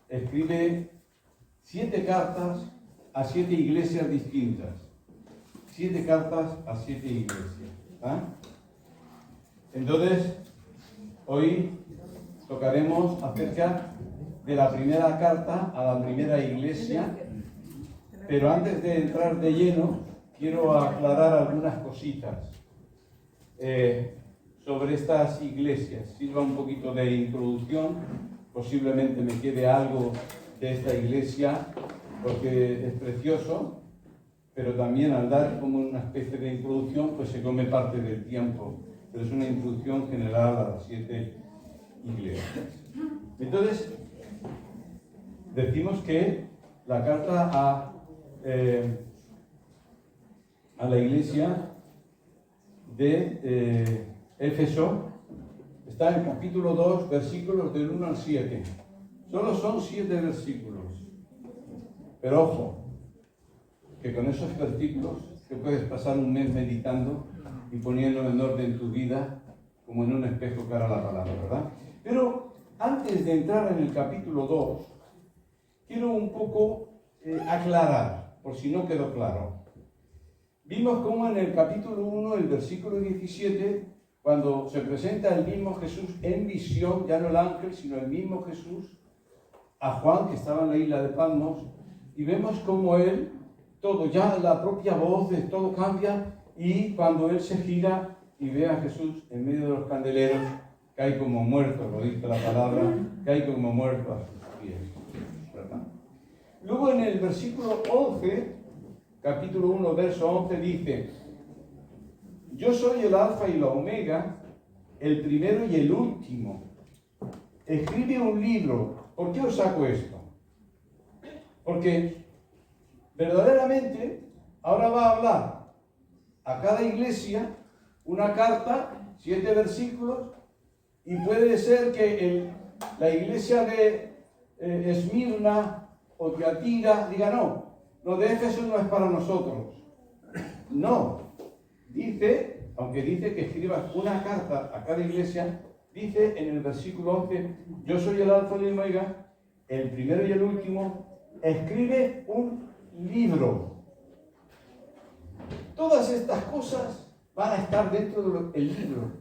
escribe 7 cartas a 7 iglesias distintas. 7 cartas a 7 iglesias. ¿Ah? Entonces, hoy tocaremos acerca de la primera carta a la primera iglesia, pero antes de entrar de lleno, quiero aclarar algunas cositas sobre estas iglesias. Sirva un poquito de introducción, posiblemente me quede algo de esta iglesia, porque es precioso, pero también al dar como una especie de introducción, pues se come parte del tiempo, pero es una introducción general a las 7 iglesias. Entonces, decimos que la carta a la iglesia de Éfeso está en el capítulo 2, versículos del 1 al 7. Solo son 7 versículos. Pero ojo, que con esos versículos te puedes pasar un mes meditando y poniendo en orden tu vida como en un espejo cara a la palabra, ¿verdad? Pero antes de entrar en el capítulo 2, quiero un poco aclarar, por si no quedó claro. Vimos cómo en el capítulo 1, el versículo 17, cuando se presenta el mismo Jesús en visión, ya no el ángel, sino el mismo Jesús, a Juan, que estaba en la isla de Patmos, y vemos cómo él, todo, ya la propia voz de todo cambia, y cuando él se gira y ve a Jesús en medio de los candeleros, cae como muerto, lo dice la palabra, cae como muerto a sus pies, ¿verdad? Luego en el versículo 11, capítulo 1, verso 11, dice: yo soy el alfa y la omega, el primero y el último. Escribe un libro. ¿Por qué os saco esto? Porque verdaderamente ahora va a hablar a cada iglesia una carta, 7 versículos, y puede ser que la iglesia de Esmirna o Tiatira diga: no, lo de Éfeso no es para nosotros. No, dice, aunque dice que escribas una carta a cada iglesia, dice en el versículo 11: yo soy el alfa y el omega, el primero y el último. Escribe un libro. Todas estas cosas van a estar dentro del libro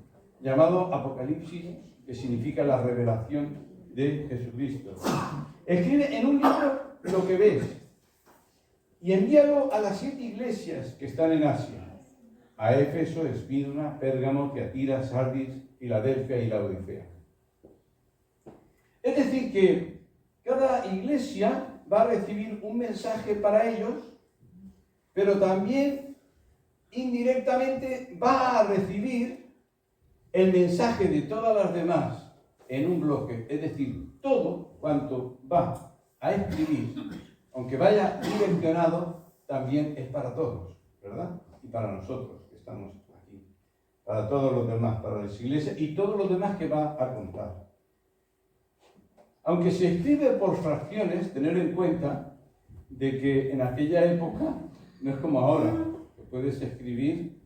llamado Apocalipsis, que significa la revelación de Jesucristo. Escribe en un libro lo que ves y envíalo a las 7 iglesias que están en Asia: a Éfeso, Esmirna, Pérgamo, Tiatira, Sardis, Filadelfia y Laodicea. Es decir, que cada iglesia va a recibir un mensaje para ellos, pero también indirectamente va a recibir el mensaje de todas las demás en un bloque. Es decir, todo cuanto va a escribir, aunque vaya direccionado, también es para todos, ¿verdad? Y para nosotros que estamos aquí, para todos los demás, para las iglesias y todos los demás que va a contar. Aunque se escribe por fracciones, tener en cuenta de que en aquella época no es como ahora, que puedes escribir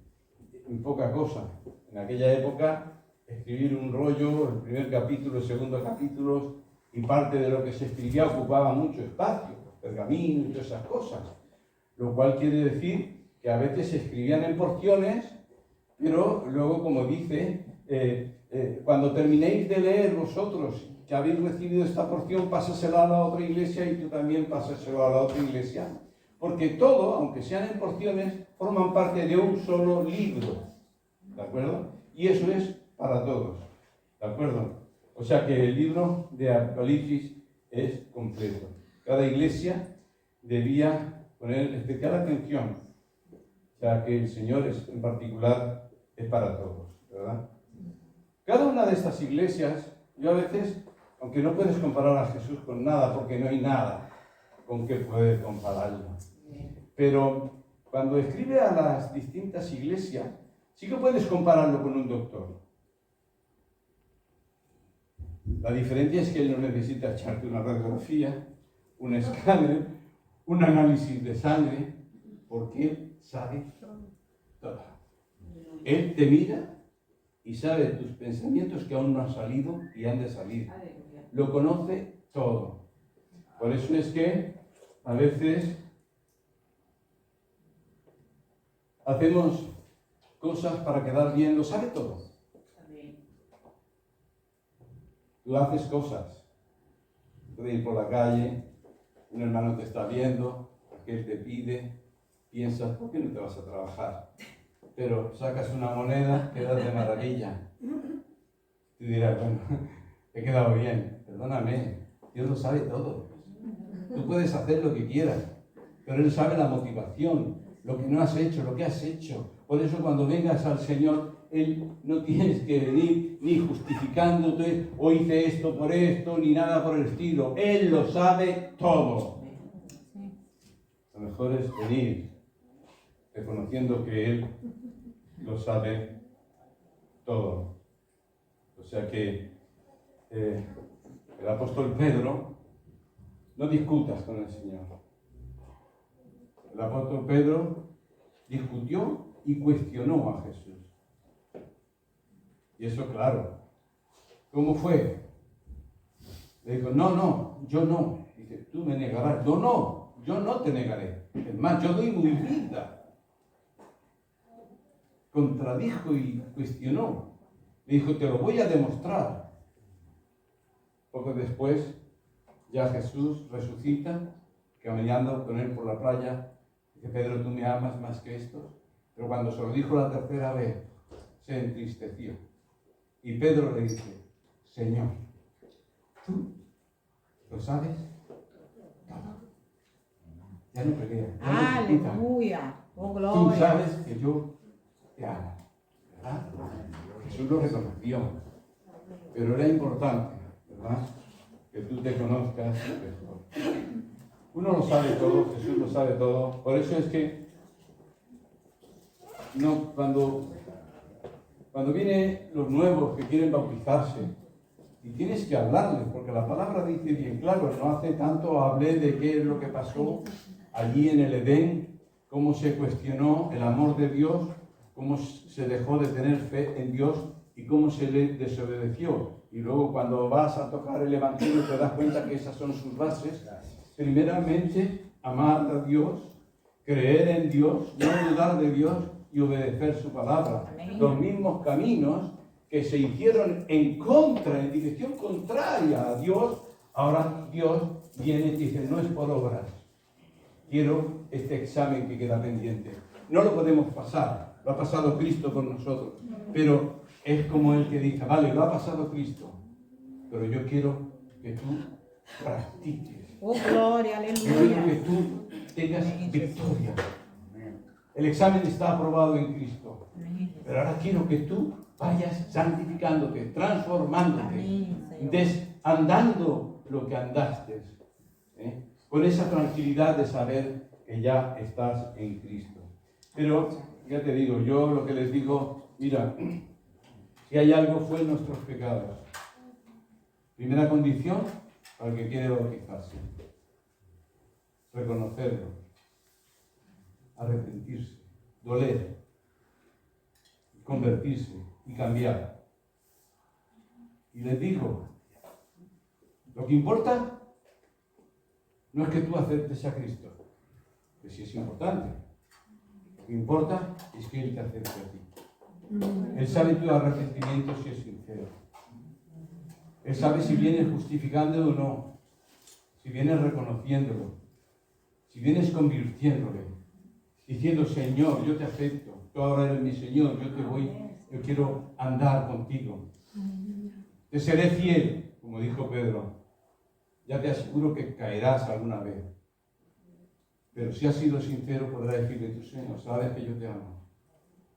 en poca cosa. En aquella época, escribir un rollo, el primer capítulo, el segundo capítulo, y parte de lo que se escribía ocupaba mucho espacio, pergaminos y todas esas cosas. Lo cual quiere decir que a veces se escribían en porciones, pero luego, como dice, cuando terminéis de leer vosotros que habéis recibido esta porción, pásasela a la otra iglesia y tú también pásaselo a la otra iglesia, porque todo, aunque sean en porciones, forman parte de un solo libro, ¿de acuerdo? Y eso es para todos, ¿de acuerdo? O sea que el libro de Apocalipsis es completo. Cada iglesia debía poner especial atención, ya que el Señor en particular es para todos, ¿verdad? Cada una de estas iglesias, yo a veces, aunque no puedes comparar a Jesús con nada, porque no hay nada con que puedes compararlo, pero cuando escribe a las distintas iglesias, sí que puedes compararlo con un doctor. La diferencia es que él no necesita echarte una radiografía, un escáner, un análisis de sangre, porque él sabe todo. Él te mira y sabe tus pensamientos que aún no han salido y han de salir. Lo conoce todo. Por eso es que a veces hacemos cosas para quedar bien, lo sabe todo. Tú haces cosas. Puedes ir por la calle, un hermano te está viendo, aquel te pide, piensas, ¿por qué no te vas a trabajar? Pero sacas una moneda, quedas de maravilla. Tú dirás, bueno, he quedado bien, perdóname, Dios lo sabe todo. Tú puedes hacer lo que quieras, pero Él sabe la motivación, lo que no has hecho, lo que has hecho. Por eso cuando vengas al Señor, Él no tienes que venir ni justificándote, o hice esto por esto, ni nada por el estilo. Él lo sabe todo. Lo mejor es venir reconociendo que Él lo sabe todo. O sea que el apóstol Pedro, no discutas con el Señor. El apóstol Pedro discutió y cuestionó a Jesús. Y eso, claro. ¿Cómo fue? Le dijo, no, yo no. Dice, tú me negarás. Yo no te negaré. Es más, yo doy mi vida. Contradijo y cuestionó. Le dijo, te lo voy a demostrar. Poco después, ya Jesús resucita, caminando con él por la playa. Dice, Pedro, ¿tú me amas más que estos? Pero cuando se lo dijo la tercera vez, se entristeció. Y Pedro le dice, Señor, ¿tú lo sabes? Ya no peleas. Aleluya. Oh, gloria. Tú sabes que yo te amo. ¿Verdad? Jesús lo reconoció. Pero era importante, ¿verdad? Que tú te conozcas mejor. Uno lo sabe todo, Jesús lo sabe todo. Por eso es que no, cuando vienen los nuevos que quieren bautizarse, y tienes que hablarles, porque la palabra dice bien claro, no hace tanto hablé de qué es lo que pasó allí en el Edén, cómo se cuestionó el amor de Dios, cómo se dejó de tener fe en Dios y cómo se le desobedeció. Y luego cuando vas a tocar el Evangelio te das cuenta que esas son sus bases. Primeramente, amar a Dios, creer en Dios, no dudar de Dios y obedecer su palabra. Amén. Los mismos caminos que se hicieron en dirección contraria a Dios, ahora Dios viene y dice, no es por obras. Quiero este examen que queda pendiente. No lo podemos pasar, lo ha pasado Cristo por nosotros. Pero es como el que dice, vale, lo ha pasado Cristo, pero yo quiero que tú practiques. Oh, gloria, aleluya. Yo quiero que tú tengas victoria. El examen está aprobado en Cristo. Pero ahora quiero que tú vayas santificándote, transformándote, desandando lo que andaste. Con esa tranquilidad de saber que ya estás en Cristo. Pero, ya te digo, yo lo que les digo, mira, si hay algo fue nuestros pecados. Primera condición para el que quiere bautizarse. Reconocerlo. Arrepentirse. Doler. Convertirse y cambiar. Y les digo, lo que importa no es que tú aceptes a Cristo, que sí es importante. Lo que importa es que Él te acepte a ti. Él sabe tu arrepentimiento si es sincero. Él sabe si vienes justificándolo o no, si vienes reconociéndolo, si vienes convirtiéndole, diciendo, Señor, yo te acepto, tú ahora eres mi Señor, yo quiero andar contigo. Te seré fiel, como dijo Pedro. Ya te aseguro que caerás alguna vez. Pero si has sido sincero, podrás decirle, tú, Señor, sabes que yo te amo.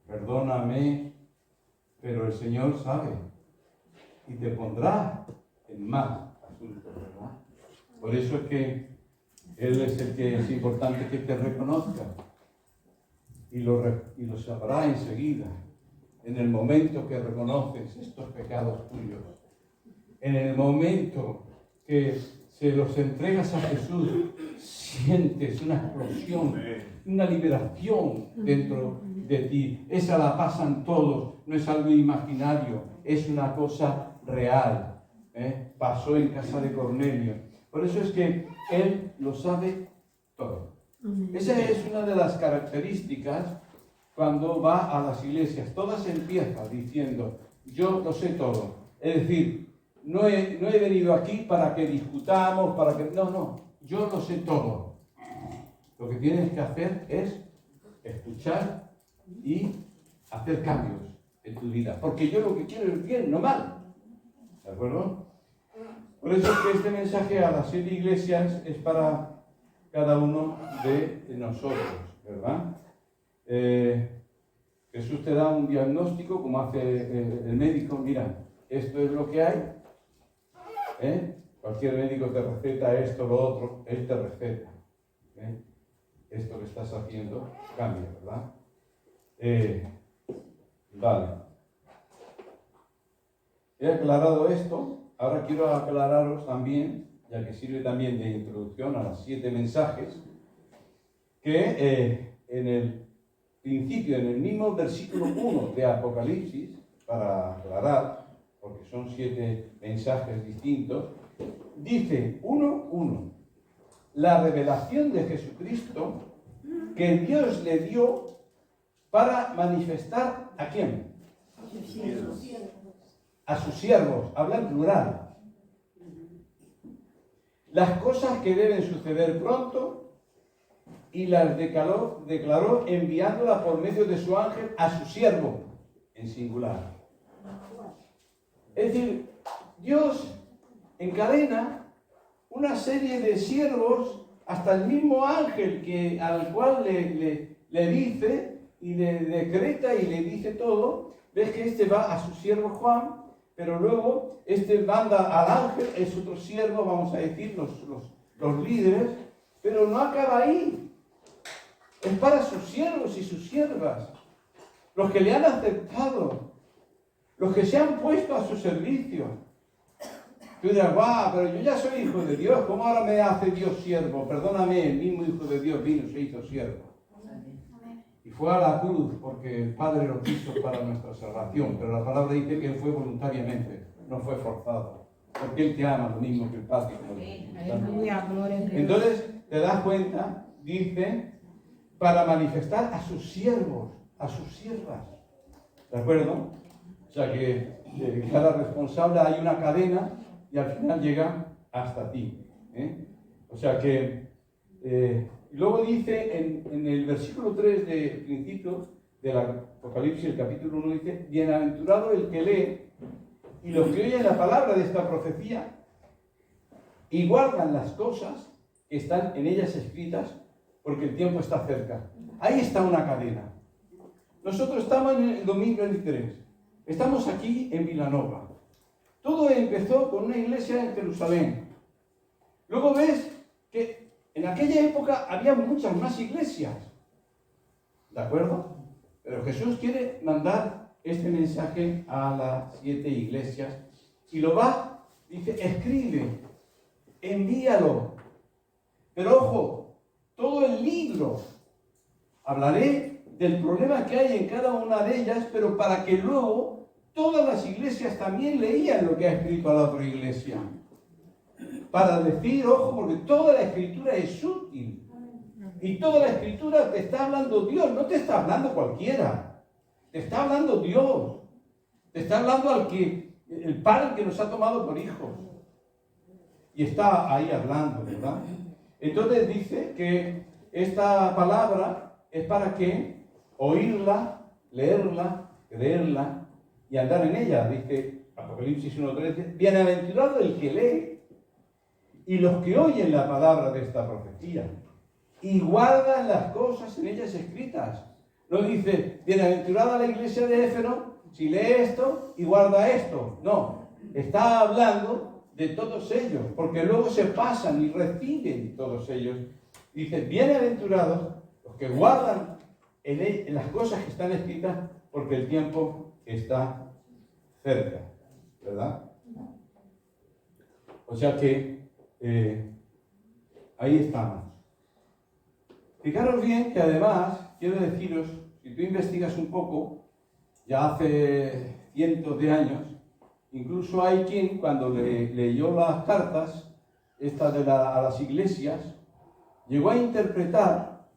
Perdóname, pero el Señor sabe. Y te pondrá en más asuntos, ¿verdad? Por eso es que Él es el que es importante que te reconozca. Y lo sabrá enseguida. En el momento que reconoces estos pecados tuyos. En el momento que se los entregas a Jesús, sientes una explosión, una liberación dentro de ti. Esa la pasan todos, no es algo imaginario, es una cosa real. pasó en casa de Cornelio. Por eso es que él lo sabe todo. Esa es una de las características cuando va a las iglesias. Todas empiezan diciendo, yo lo sé todo. Es decir, no he venido aquí para que discutamos, para que... No, yo lo sé todo. Lo que tienes que hacer es escuchar y hacer cambios en tu vida. Porque yo lo que quiero es bien, no mal. ¿De acuerdo? Por eso es que este mensaje a las 7 iglesias es para cada uno de nosotros, ¿verdad? Jesús te da un diagnóstico, como hace el médico. Mira, esto es lo que hay. Cualquier médico te receta esto, lo otro. Él te receta. Esto que estás haciendo cambia, ¿verdad? Vale. He aclarado esto. Ahora quiero aclararos también, ya que sirve también de introducción a los 7 mensajes, que en el principio, en el mismo versículo 1 de Apocalipsis, para aclarar, porque son 7 mensajes distintos, dice 1:1, la revelación de Jesucristo que Dios le dio para manifestar ¿a quién? A sus siervos, habla en plural. Las cosas que deben suceder pronto, y las declaró enviándolas por medio de su ángel a su siervo, en singular. Es decir, Dios encadena una serie de siervos hasta el mismo ángel al cual le dice y le decreta y le dice todo. Ves que este va a su siervo Juan, pero luego este manda al ángel, es otro siervo, vamos a decir, los líderes, pero no acaba ahí. Es para sus siervos y sus siervas, los que le han aceptado, los que se han puesto a su servicio. Tú dirás, guau, pero yo ya soy hijo de Dios, ¿cómo ahora me hace Dios siervo? Perdóname, el mismo hijo de Dios vino y se hizo siervo. Y fue a la cruz porque el Padre lo quiso para nuestra salvación, pero la palabra dice que él fue voluntariamente, no fue forzado, porque él te ama lo mismo que el Padre. Aleluya, gloria a Dios. Entonces, te das cuenta, dice, para manifestar a sus siervos, a sus siervas. ¿De acuerdo? O sea que de cada responsable hay una cadena y al final llega hasta ti. O sea que, luego dice en el versículo 3 del principio del Apocalipsis, el capítulo 1, dice, bienaventurado el que lee y los que oyen la palabra de esta profecía y guardan las cosas que están en ellas escritas, porque el tiempo está cerca. Ahí está una cadena. Nosotros estamos en el 2023. Estamos aquí en Vilanova. Todo empezó con una iglesia en Jerusalén. Luego ves que en aquella época había muchas más iglesias. ¿De acuerdo? Pero Jesús quiere mandar este mensaje a las 7 iglesias y lo va, dice, escribe, envíalo. Pero ojo, todo el libro, hablaré del problema que hay en cada una de ellas, pero para que luego todas las iglesias también leían lo que ha escrito a la otra iglesia. Para decir, ojo, porque toda la escritura es útil. Y toda la escritura te está hablando Dios, no te está hablando cualquiera. Te está hablando Dios. Te está hablando el Padre que nos ha tomado por hijos. Y está ahí hablando, ¿verdad? Entonces dice que esta palabra es para que oírla, leerla, creerla y andar en ella. Dice Apocalipsis 1:13, bienaventurado el que lee y los que oyen la palabra de esta profecía y guardan las cosas en ellas escritas. No dice, bienaventurada la iglesia de Éfeso, si lee esto y guarda esto. No, está hablando de todos ellos, porque luego se pasan y reciben todos ellos. Dice, bienaventurados los que guardan en las cosas que están escritas, porque el tiempo está cerca, ¿verdad? O sea que ahí estamos. Fijaros bien que además, quiero deciros, si tú investigas un poco, ya hace cientos de años, incluso hay quien, cuando leyó las cartas, a las iglesias, llegó a interpretar,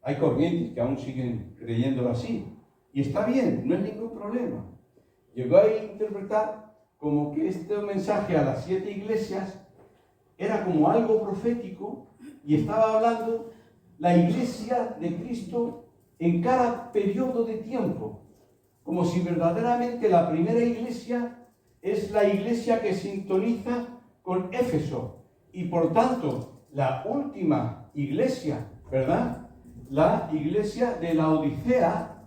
hay corrientes que aún siguen creyéndolo así, y está bien, no es ningún problema. Llegó a interpretar como que este mensaje a las 7 iglesias era como algo profético y estaba hablando la iglesia de Cristo en cada periodo de tiempo, como si verdaderamente la primera iglesia es la iglesia que sintoniza con Éfeso y por tanto la última iglesia, ¿verdad? La iglesia de la Odisea,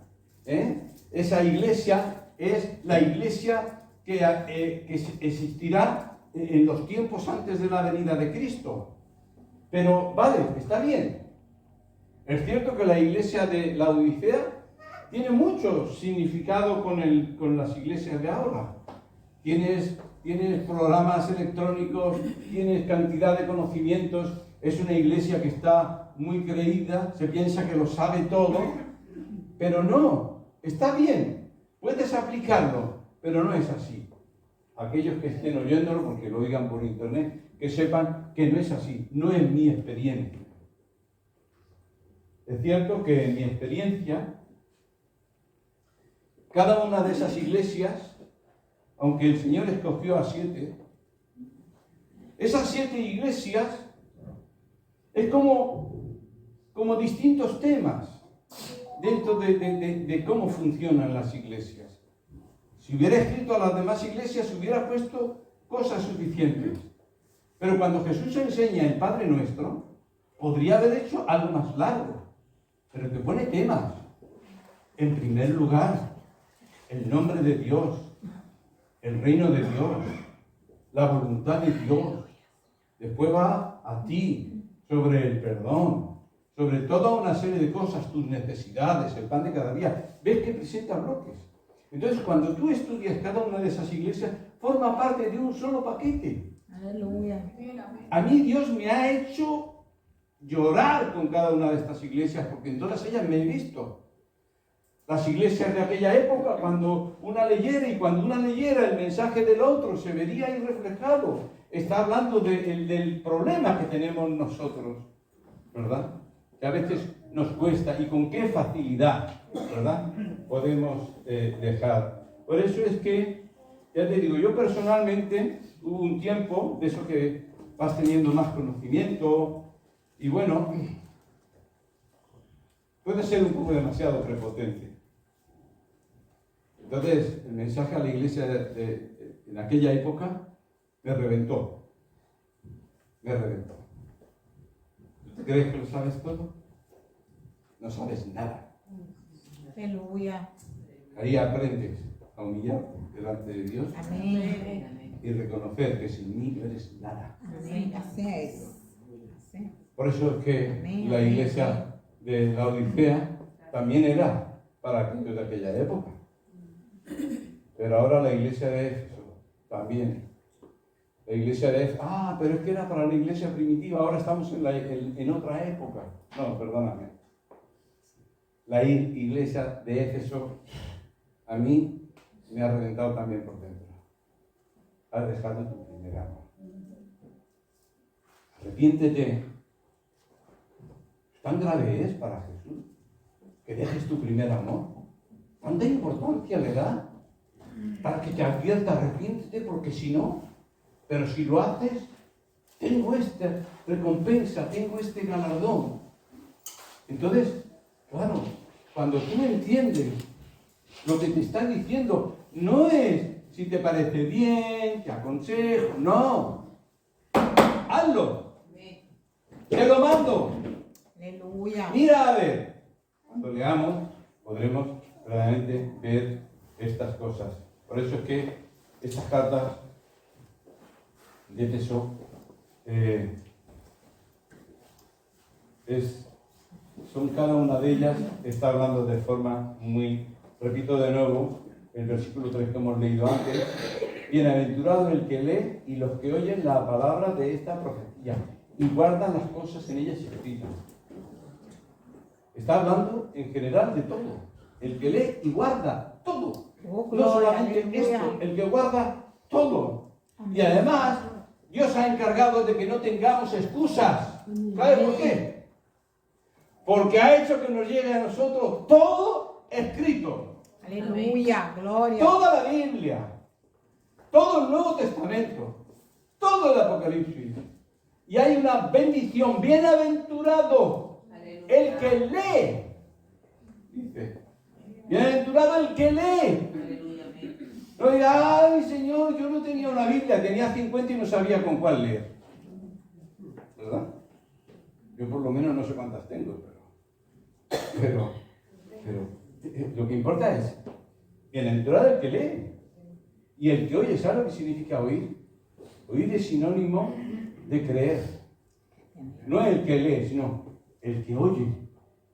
esa iglesia es la iglesia que existirá en los tiempos antes de la venida de Cristo. Pero vale, está bien. Es cierto que la iglesia de la Odisea tiene mucho significado con las iglesias de ahora. Tienes programas electrónicos, tienes cantidad de conocimientos, es una iglesia que está muy creída, se piensa que lo sabe todo, pero no, está bien, puedes aplicarlo, pero no es así. Aquellos que estén oyéndolo, porque lo oigan por internet, que sepan que no es así, no es mi experiencia. Es cierto que en mi experiencia, cada una de esas iglesias, aunque el Señor escogió a 7, esas 7 iglesias es como distintos temas dentro de cómo funcionan las iglesias. Si hubiera escrito a las demás iglesias, hubiera puesto cosas suficientes. Pero cuando Jesús enseña el Padre Nuestro, podría haber hecho algo más largo, pero te pone temas. En primer lugar, el nombre de Dios, el reino de Dios, la voluntad de Dios. Después va a ti, sobre el perdón, sobre toda una serie de cosas, tus necesidades, el pan de cada día. ¿Ves que presenta bloques? Entonces, cuando tú estudias cada una de esas iglesias, forma parte de un solo paquete. Aleluya. A mí Dios me ha hecho llorar con cada una de estas iglesias, porque en todas ellas me he visto. Las iglesias de aquella época, cuando una leyera el mensaje del otro, se vería ahí reflejado. Está hablando del problema que tenemos nosotros, ¿verdad? Que a veces nos cuesta y con qué facilidad, ¿verdad? Podemos dejar. Por eso es que, ya te digo, yo personalmente hubo un tiempo de eso que vas teniendo más conocimiento y bueno, puede ser un poco demasiado prepotente. Entonces, el mensaje a la iglesia en aquella época me reventó. Me reventó. ¿Tú crees que lo sabes todo? No sabes nada. Aleluya. Ahí aprendes a humillarte delante de Dios. Amén. Y reconocer que sin mí no eres nada. Amén. Así es. Por eso es que la iglesia de la Odisea también era para aquellos de aquella época. Pero ahora la iglesia de Éfeso también. La iglesia de Éfeso, pero es que era para la iglesia primitiva, ahora estamos en otra época. No, perdóname. La iglesia de Éfeso a mí me ha reventado también por dentro. Has dejado tu primer amor. Arrepiéntete. ¿Tan grave es para Jesús que dejes tu primer amor? ¿Cuánta importancia le da? Para que te advierta, arrepiéntete, porque si no, pero si lo haces, tengo esta recompensa, tengo este galardón. Entonces, claro, cuando tú entiendes lo que te está diciendo, no es si te parece bien, te aconsejo, no. Hazlo. Te lo mando. Aleluya. Mira a ver. Cuando leamos, podremos realmente ver estas cosas. Por eso es que estas cartas de Éfeso son cada una de ellas, está hablando de forma muy, repito de nuevo, el versículo 3 que hemos leído antes, bienaventurado el que lee y los que oyen la palabra de esta profecía y guardan las cosas en ellas escritas. Está hablando en general de todo. El que lee y guarda todo. Oh, No gloria, solamente aleluya. esto, el que guarda todo. Y además, Dios ha encargado de que no tengamos excusas. ¿Sabe por qué? Porque ha hecho que nos llegue a nosotros todo escrito. Aleluya, gloria. Toda la Biblia, todo el Nuevo Testamento, todo el Apocalipsis. Y hay una bendición, bienaventurado el que lee. Dice, bienaventurado el que lee. No diga, ay Señor, yo no tenía una Biblia, tenía 50 y no sabía con cuál leer. ¿Verdad? Yo por lo menos no sé cuántas tengo, pero lo que importa es bienaventurado el que lee. Y el que oye, ¿sabe lo que significa oír? Oír es sinónimo de creer. No el que lee, sino el que oye.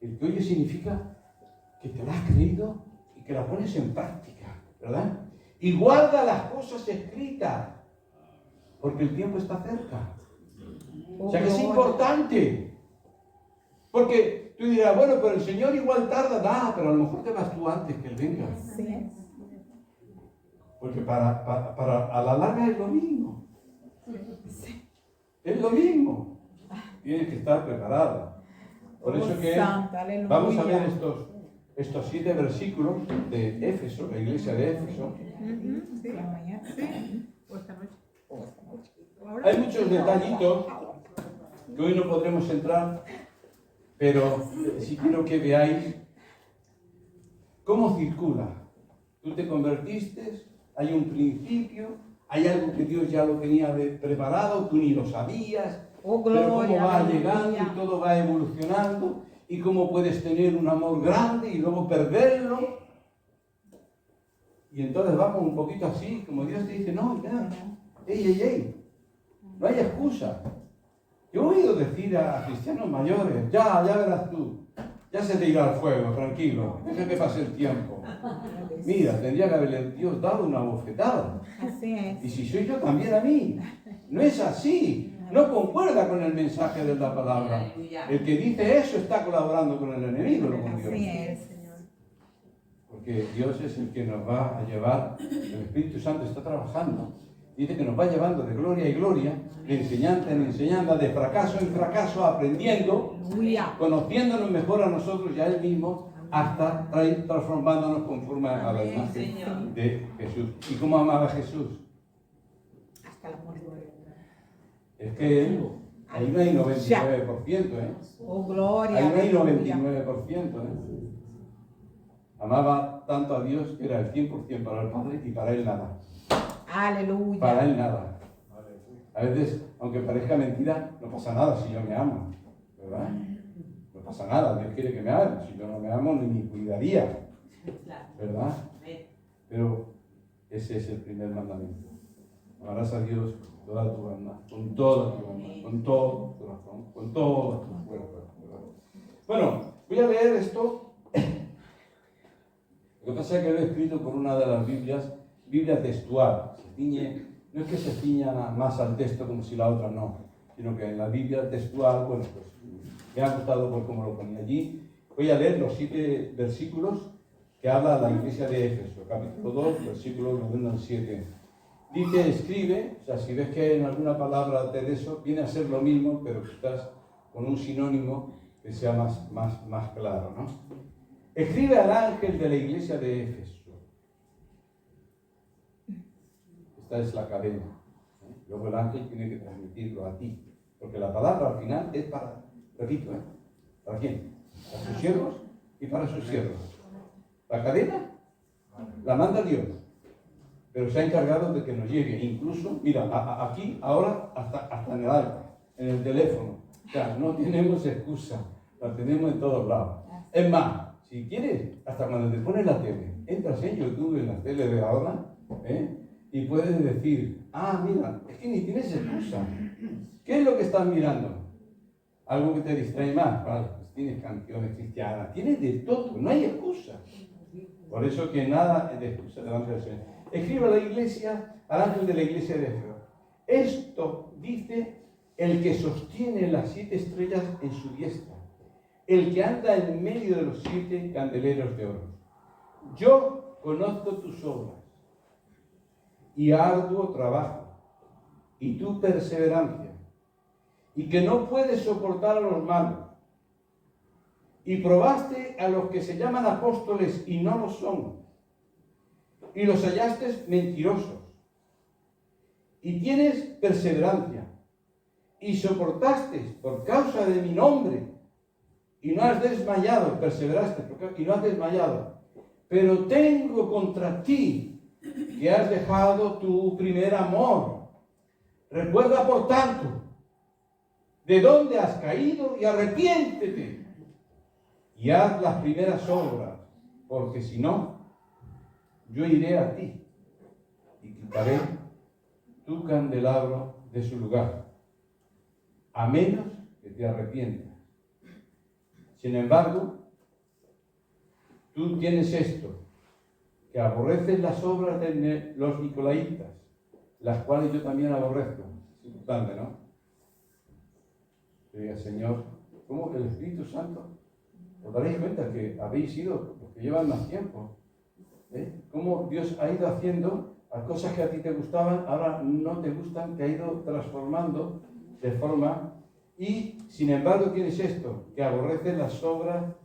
El que oye significa que te lo has creído y que la pones en práctica, ¿verdad? Y guarda las cosas escritas, porque el tiempo está cerca. O sea que es importante. Porque tú dirás, bueno, pero el Señor igual tarda, pero a lo mejor te vas tú antes que Él venga. Así es. Porque para a la larga es lo mismo. Es lo mismo. Tienes que estar preparado. Por eso que vamos a ver estos 7 versículos de Éfeso, la iglesia de Éfeso. Sí, la mañana. Sí. O esta noche. Hay muchos detallitos que hoy no podremos entrar, pero sí quiero que veáis cómo circula. Tú te convertiste, hay un principio, hay algo que Dios ya lo tenía preparado, tú ni lo sabías, Oh, pero cómo gloria, va aleluya. llegando y todo va evolucionando, y cómo puedes tener un amor grande y luego perderlo. Y entonces vamos un poquito así, como Dios te dice, no, ya, ey, no hay excusa. Yo he oído decir a cristianos mayores, ya verás tú, ya se te irá el fuego, tranquilo, deja que pase el tiempo. Mira, tendría que haberle Dios dado una bofetada. Así es. Y si soy yo también a mí. No es así. No concuerda con el mensaje de la palabra. El que dice eso está colaborando con el enemigo, no con Dios. Así es. Porque Dios es el que nos va a llevar, el Espíritu Santo está trabajando. Dice que nos va llevando de gloria en gloria, de enseñanza en enseñanza, de fracaso en fracaso, aprendiendo, Aleluya. conociéndonos mejor a nosotros y a Él mismo, hasta transformándonos conforme a la imagen de Jesús. ¿Y cómo amaba a Jesús? Hasta la muerte. Es que ahí no hay 99%, ¿eh? Oh, gloria. Ahí no hay aleluya. 99%, Amaba tanto a Dios que era el 100% para el Padre y para Él nada. Aleluya. Para Él nada. A veces, aunque parezca mentira, no pasa nada si yo me amo, ¿verdad? No pasa nada, Dios quiere que me ame. Si yo no me amo, ni me cuidaría, ¿verdad? Pero ese es el primer mandamiento. Amarás a Dios con toda tu alma, con toda tu alma, con todo tu corazón, con todo tu cuerpo. Bueno, voy a leer esto. Lo que pasa es que lo he escrito por una de las Biblia textual. No es que se ciña más al texto como si la otra no, sino que en la Biblia textual, bueno, pues me ha gustado por cómo lo ponía allí. Voy a leer los 7 versículos que habla la iglesia de Éfeso, capítulo 2, versículos 1 al 7. Dice, escribe, o sea, si ves que en alguna palabra de eso, viene a ser lo mismo, pero quizás con un sinónimo que sea más claro, ¿no? Escribe al ángel de la iglesia de Éfeso. Esta es la cadena. Luego el ángel tiene que transmitirlo a ti, porque la palabra al final es para, repito, ¿para quién? Para sus siervos y para sus siervos. La cadena la manda Dios, pero se ha encargado de que nos llegue, incluso, mira, aquí, ahora, hasta en el alta, en el teléfono. O sea, no tenemos excusa, la tenemos en todos lados. Es más, si quieres, hasta cuando te pones la tele, entras en YouTube, en la tele de ahora, y puedes decir, mira, es que ni tienes excusa. ¿Qué es lo que estás mirando? Algo que te distrae más, vale, pues tienes canciones cristianas, tienes de todo, no hay excusa. Por eso que nada es de excusa delante del Señor. Escribe a la iglesia, al ángel de la iglesia de Éfeso. Esto dice el que sostiene las 7 estrellas en su diestra, el que anda en medio de los 7 candeleros de oro. Yo conozco tus obras y arduo trabajo y tu perseverancia, y que no puedes soportar a los malos, y probaste a los que se llaman apóstoles y no lo son, y los hallaste mentirosos, y tienes perseverancia, y soportaste por causa de mi nombre, y no has desmayado, perseveraste y no has desmayado, pero tengo contra ti que has dejado tu primer amor. Recuerda, por tanto, de dónde has caído y arrepiéntete y haz las primeras obras, porque si no, yo iré a ti y quitaré tu candelabro de su lugar, a menos que te arrepientas. Sin embargo, tú tienes esto, que aborreces las obras de los nicolaitas, las cuales yo también aborrezco. Es importante, ¿no? Que diga, Señor, ¿cómo el Espíritu Santo? Os daréis cuenta que habéis sido los que llevan más tiempo. Cómo Dios ha ido haciendo las cosas que a ti te gustaban, ahora no te gustan, te ha ido transformando de forma. Y sin embargo tienes esto, que aborreces las obras,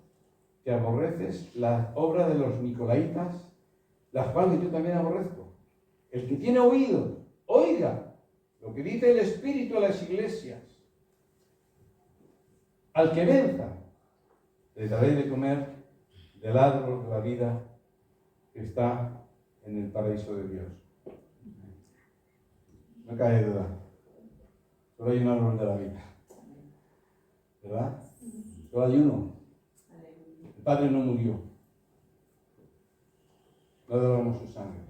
de los nicolaitas, las cuales yo también aborrezco. El que tiene oído, oiga lo que dice el Espíritu a las iglesias. Al que venza, le daré de comer del árbol de la vida que está en el paraíso de Dios. No cae duda. Solo hay un árbol de la vida. ¿Verdad? Solo hay uno. El Padre no murió. No derramó su sangre.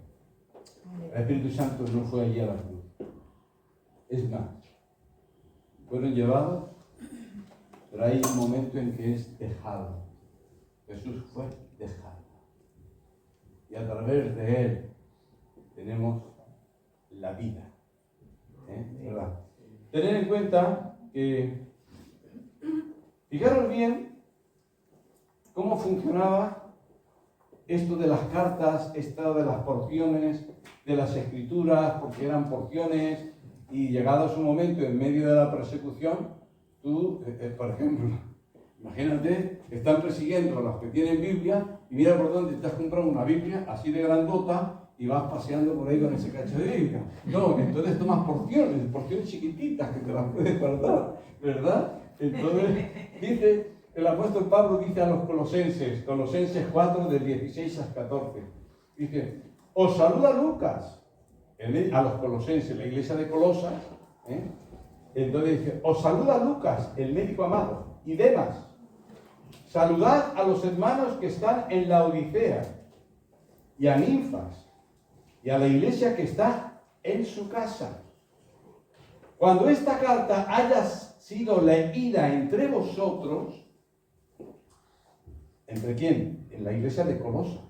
El Espíritu Santo no fue allí a la cruz. Es más, fueron llevados, pero hay un momento en que es dejado. Jesús fue dejado. Y a través de él tenemos la vida. ¿Verdad? Tener en cuenta que, fijaros bien cómo funcionaba esto de las cartas, esto de las porciones, de las escrituras, porque eran porciones, y llegado su momento, en medio de la persecución, tú, por ejemplo, imagínate, están persiguiendo a los que tienen Biblia, y mira por dónde te has comprado una Biblia, así de grandota, y vas paseando por ahí con ese cacho de Biblia. No, entonces tomas porciones chiquititas que te las puedes guardar, ¿verdad? Entonces, dice, el apóstol Pablo dice a los Colosenses 4, del 16 al 14, dice, os saluda Lucas, a los Colosenses, la iglesia de Colosas, entonces dice, os saluda Lucas, el médico amado, y Demas. Saludad a los hermanos que están en la Odisea, y a Ninfas, y a la iglesia que está en su casa. Cuando esta carta haya sido leída entre vosotros, ¿entre quién? En la iglesia de Colosas.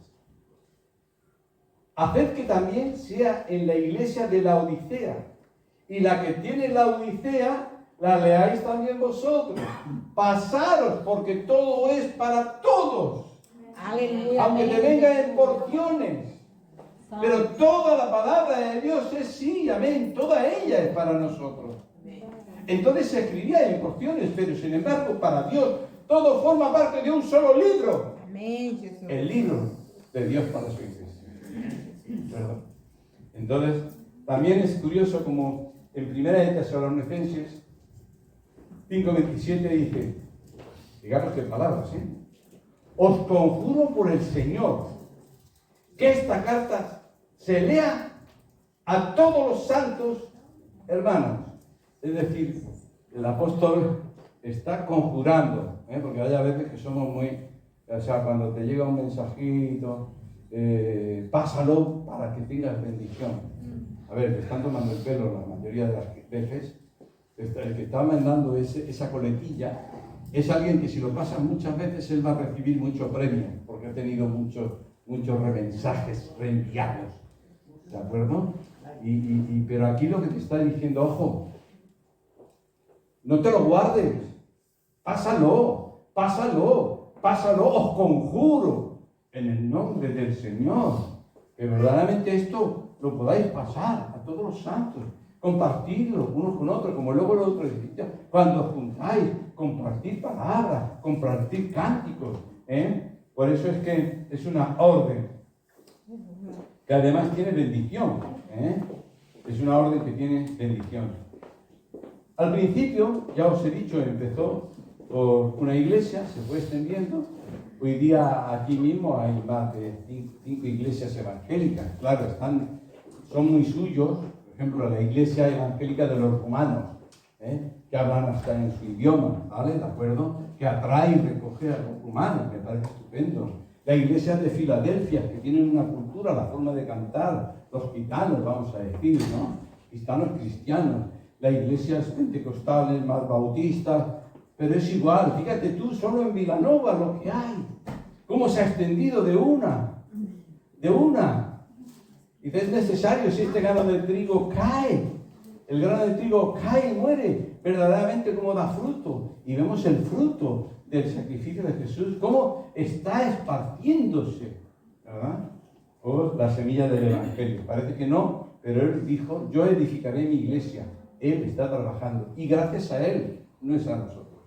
Haced que también sea en la iglesia de la Odisea, y la que tiene la Odisea, la leáis también vosotros. Pasaros, porque todo es para todos. Aleluya. Aunque te venga en porciones. Pero toda la palabra de Dios es sí, amén. Toda ella es para nosotros. Entonces se escribía en porciones, pero sin embargo, para Dios, todo forma parte de un solo libro. Amén, Jesús. El libro de Dios para su iglesia. ¿Verdad? Entonces, también es curioso como en 1 Tesalonicenses 5:27 dice, digamos que palabras, os conjuro por el Señor que esta carta se lea a todos los santos hermanos. Es decir, el apóstol está conjurando, porque hay a veces que somos muy, o sea, cuando te llega un mensajito, pásalo para que tengas bendición. A ver, te están tomando el pelo la mayoría de las veces. El que está mandando esa coletilla es alguien que si lo pasa muchas veces él va a recibir mucho premio, porque ha tenido muchos remensajes reenviados. ¿De acuerdo? Pero aquí lo que te está diciendo, ojo, no te lo guardes, pásalo, os conjuro en el nombre del Señor. Que verdaderamente esto lo podáis pasar a todos los santos. Compartirlo unos con otros, como luego los otros dicen. Cuando os juntáis, compartir palabras, compartir cánticos. Por eso es que es una orden que además tiene bendición. Es una orden que tiene bendición. Al principio, ya os he dicho, empezó por una iglesia, se fue extendiendo. Hoy día aquí mismo hay más de 5 iglesias evangélicas. Claro, son muy suyos. Por ejemplo, la iglesia evangélica de los romanos, que hablan hasta en su idioma, ¿vale? ¿De acuerdo? Que atrae y recoge a los romanos, me parece estupendo. La iglesia de Filadelfia, que tienen una cultura, la forma de cantar, los gitanos, vamos a decir, ¿no? Gitanos cristianos. Las iglesias pentecostales, más bautistas, pero es igual. Fíjate tú, solo en Vilanova lo que hay. Cómo se ha extendido de una. Y es necesario, si este grano de trigo cae, el grano de trigo cae y muere, verdaderamente como da fruto. Y vemos el fruto del sacrificio de Jesús, cómo está esparciéndose, ¿verdad? Por la semilla del Evangelio. Parece que no, pero Él dijo, yo edificaré mi iglesia. Él está trabajando. Y gracias a Él, no es a nosotros.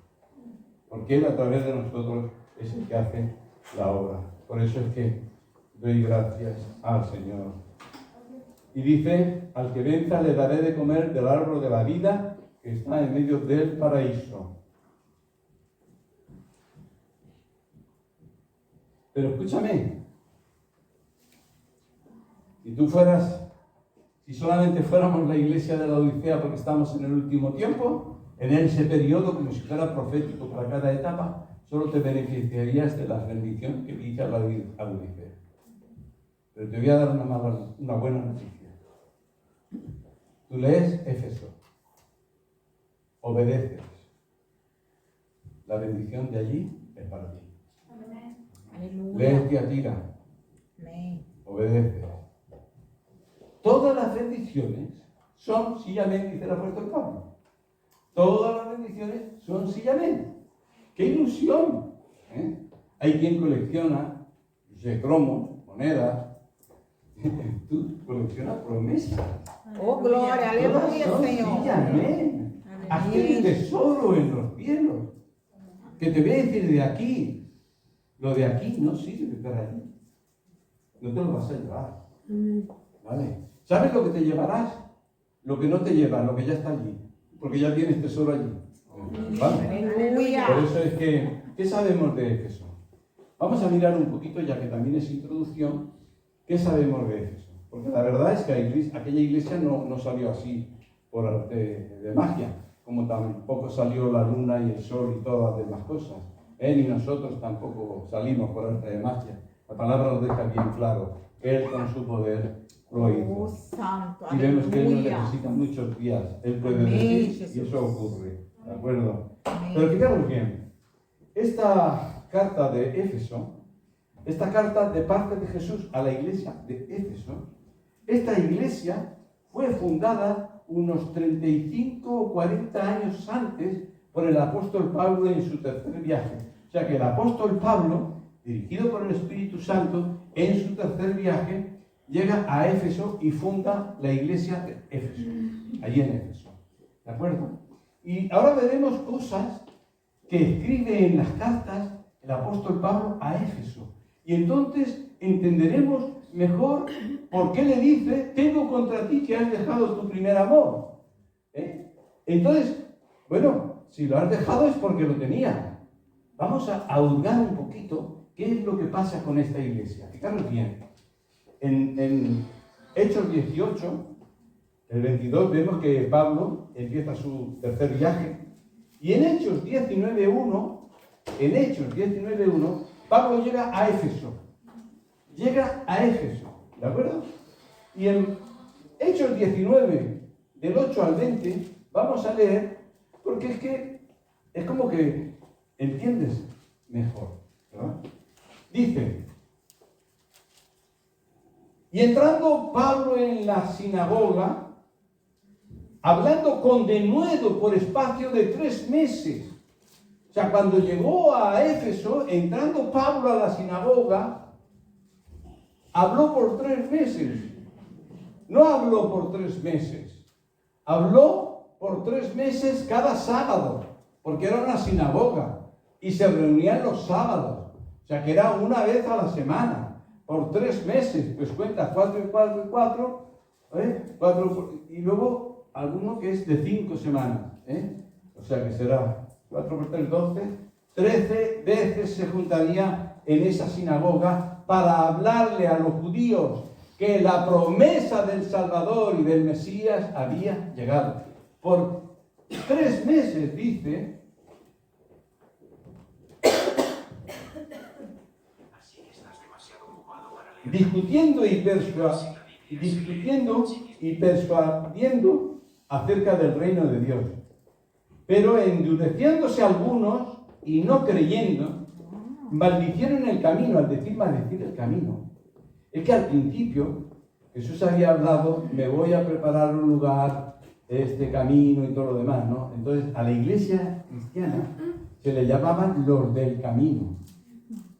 Porque Él a través de nosotros es el que hace la obra. Por eso es que doy gracias al Señor. Y dice, al que venza le daré de comer del árbol de la vida que está en medio del paraíso. Pero escúchame, si solamente fuéramos la iglesia de la Odisea porque estamos en el último tiempo, en ese periodo como si fuera profético para cada etapa, solo te beneficiarías de las bendiciones que dice la Odisea. Pero te voy a dar una buena noticia. Tú lees Éfeso, obedeces. La bendición de allí es para ti. Aleluya. Lees Tiatira, Amén. obedeces. Todas las bendiciones son sí y amén, dice el apóstol Pablo. Todas las bendiciones son sí y amén. ¡Qué ilusión! Hay quien colecciona cromos, monedas. Tú coleccionas promesas. Oh, gloria, aleluya, Son Señor. sí y amén. Hazte un tesoro en los cielos. Que te voy a decir de aquí. Lo de aquí no sirve para allí. No te lo vas a llevar. ¿Vale? ¿Sabes lo que te llevarás? Lo que no te llevas, lo que ya está allí. Porque ya tienes tesoro allí. ¿Vale? Aleluya. Por eso es que, ¿qué sabemos de Éfeso? Vamos a mirar un poquito, ya que también es introducción, ¿qué sabemos de Éfeso? Porque la verdad es que aquella iglesia no salió así por arte de magia, como tampoco salió la luna y el sol y todas las demás cosas. Ni nosotros tampoco salimos por arte de magia. La palabra lo deja bien claro. Él con su poder lo hizo. Oh, santo, Y vemos que Él no aleluya. necesita muchos días. Él puede Amén, decir y Jesús. eso ocurre. ¿De acuerdo? Amén. Pero fijaros bien. Esta carta de Éfeso, esta carta de parte de Jesús a la iglesia de Éfeso, esta iglesia fue fundada unos 35 o 40 años antes por el apóstol Pablo en su tercer viaje. O sea que el apóstol Pablo, dirigido por el Espíritu Santo, en su tercer viaje, llega a Éfeso y funda la iglesia de Éfeso, allí en Éfeso. ¿De acuerdo? Y ahora veremos cosas que escribe en las cartas el apóstol Pablo a Éfeso. Y entonces entenderemos mejor por qué le dice, tengo contra ti que has dejado tu primer amor. Entonces, bueno, si lo has dejado es porque lo tenía. Vamos a hurgar un poquito qué es lo que pasa con esta iglesia. Fijaros bien. En Hechos 18, el 22, vemos que Pablo empieza su tercer viaje. Y en Hechos 19:1, Pablo llega a Éfeso. Llega a Éfeso, ¿de acuerdo? Y en Hechos 19, del 8 al 20, vamos a leer, porque es que es como que entiendes mejor, ¿verdad? Dice, y entrando Pablo en la sinagoga, hablando con denuedo por espacio de 3 meses. O sea, cuando llegó a Éfeso, entrando Pablo a la sinagoga, habló por 3 meses. No habló por 3 meses. Habló por 3 meses cada sábado, porque era una sinagoga y se reunían los sábados. O sea que era una vez a la semana, por 3 meses. Pues cuenta 4 y 4 y 4, 4 y luego alguno que es de 5 semanas. O sea que será 4 por 3, 12. 13 veces se juntaría en esa sinagoga para hablarle a los judíos que la promesa del Salvador y del Mesías había llegado. Por 3 meses, dice, discutiendo y persuadiendo acerca del reino de Dios. Pero endureciéndose algunos y no creyendo, maldicieron el camino. Al decir maldecir el camino, es que al principio Jesús había hablado, me voy a preparar un lugar, este camino y todo lo demás, ¿no? Entonces a la iglesia cristiana se le llamaban los del camino,